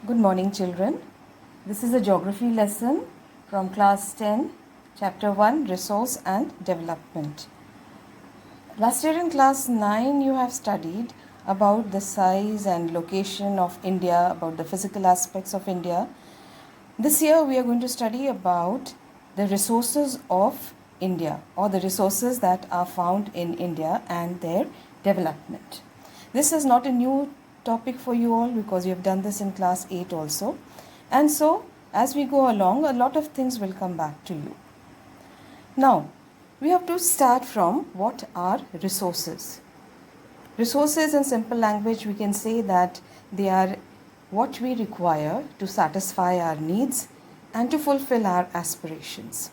Good morning, children. This is a geography lesson from class 10, Chapter-1, Resource and Development. Last year in class 9, you have studied about the size and location of India, about the physical aspects of India. This year, we are going to study about the resources of India, or the resources that are found in India and their development. This is not a new topic for you all because you have done this in class 8 also. And so, as we go along, a lot of things will come back to you. Now, we have to start from what are resources. Resources in simple language, we can say that they are what we require to satisfy our needs and to fulfill our aspirations.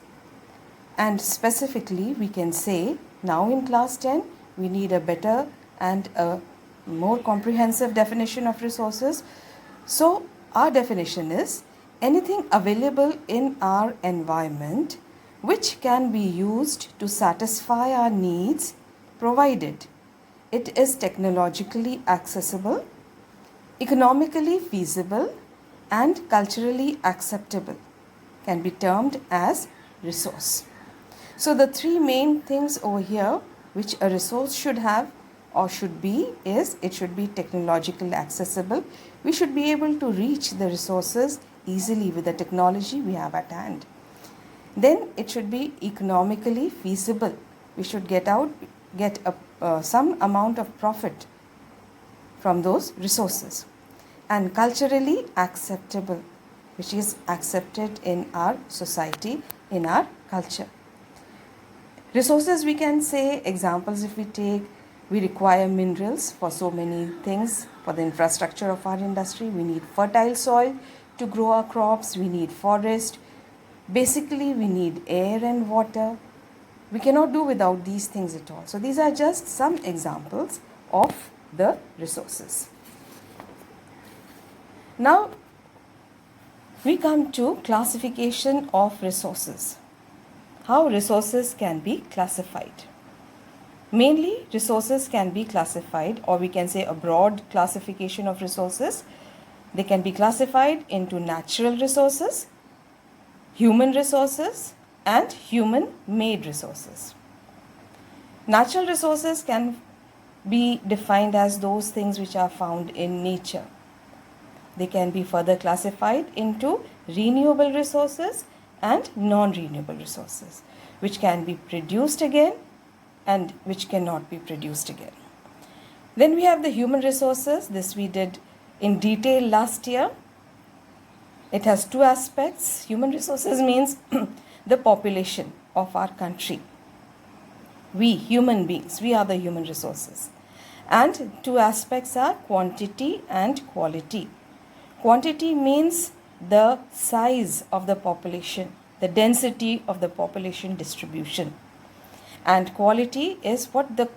And specifically, we can say now in class 10, we need a better and a more comprehensive definition of resources. So, our definition is anything available in our environment which can be used to satisfy our needs, provided it is technologically accessible, economically feasible, and culturally acceptable, can be termed as resource. So the three main things over here which a resource should have or should be is it should be technologically accessible. We should be able to reach the resources easily with the technology we have at hand. Then it should be economically feasible. We should get some amount of profit from those resources. And culturally acceptable, which is accepted in our society, in our culture. Resources, we can say, examples if we take, we require minerals for so many things. For the infrastructure of our industry, we need fertile soil to grow our crops, we need forest. Basically, we need air and water. We cannot do without these things at all. So these are just some examples of the resources. Now, we come to classification of resources. How resources can be classified. Mainly, resources can be classified, or we can say a broad classification of resources. They can be classified into natural resources, human resources, and human-made resources. Natural resources can be defined as those things which are found in nature. They can be further classified into renewable resources and non-renewable resources, which can be produced again and which cannot be produced again. Then we have the human resources. This we did in detail last year. It has two aspects. Human resources means the population of our country. We human beings, we are the human resources. And two aspects are quantity and quality. Quantity means the size of the population, the density of the population distribution. And quality is what the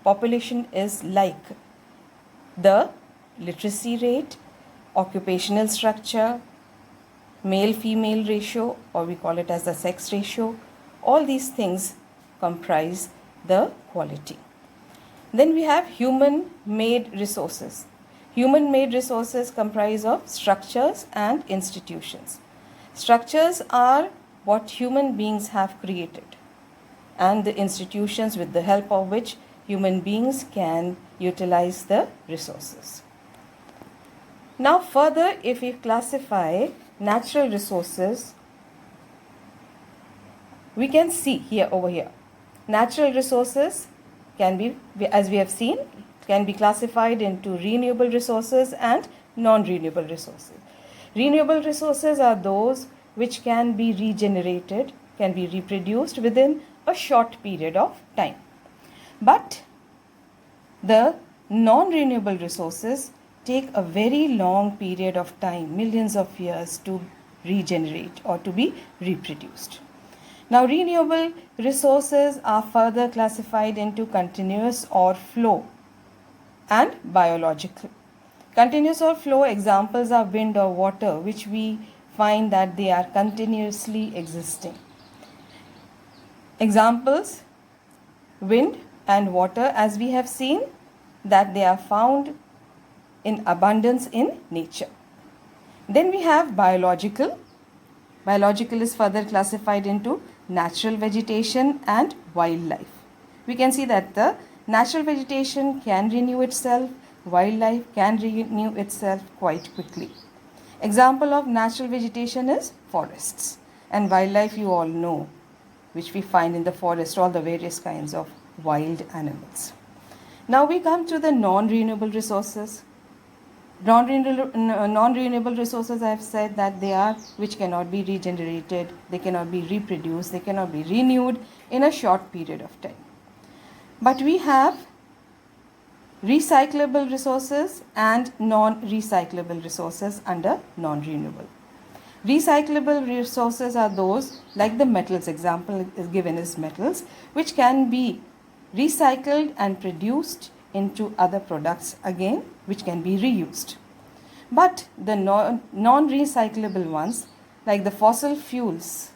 population is like. The literacy rate, occupational structure, male-female ratio, or we call it as the sex ratio, all these things comprise the quality. Then we have human-made resources. Human-made resources comprise of structures and institutions. Structures are what human beings have created, and the institutions with the help of which human beings can utilize the resources. Now further, if we classify natural resources, we can see here over here. Natural resources can be, as we have seen, can be classified into renewable resources and non-renewable resources. Renewable resources are those which can be regenerated, can be reproduced within a short period of time. But the non-renewable resources take a very long period of time, millions of years, to regenerate or to be reproduced. Now, renewable resources are further classified into continuous or flow and biological. Continuous or flow examples are wind or water, which we find that they are continuously existing. Examples, wind and water, as we have seen, that they are found in abundance in nature. Then we have biological. Biological is further classified into natural vegetation and wildlife. We can see that the natural vegetation can renew itself, wildlife can renew itself quite quickly. Example of natural vegetation is forests, and wildlife you all know, which we find in the forest, all the various kinds of wild animals. Now we come to the non-renewable resources. Non-renewable resources, I have said that they are which cannot be regenerated, they cannot be reproduced, they cannot be renewed in a short period of time. But we have recyclable resources and non-recyclable resources under non-renewable. Recyclable resources are those like the metals, example is given as metals, which can be recycled and produced into other products again, which can be reused. But the non-recyclable ones, like the fossil fuels,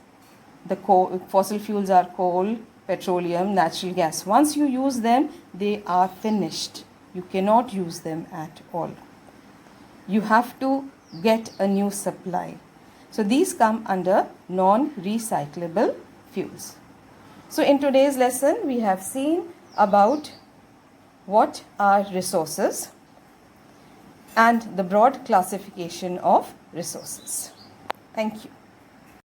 fossil fuels are coal, petroleum, natural gas. Once you use them, they are finished. You cannot use them at all. You have to get a new supply. So these come under non-recyclable fuels. So in today's lesson, we have seen about what are resources and the broad classification of resources. Thank you.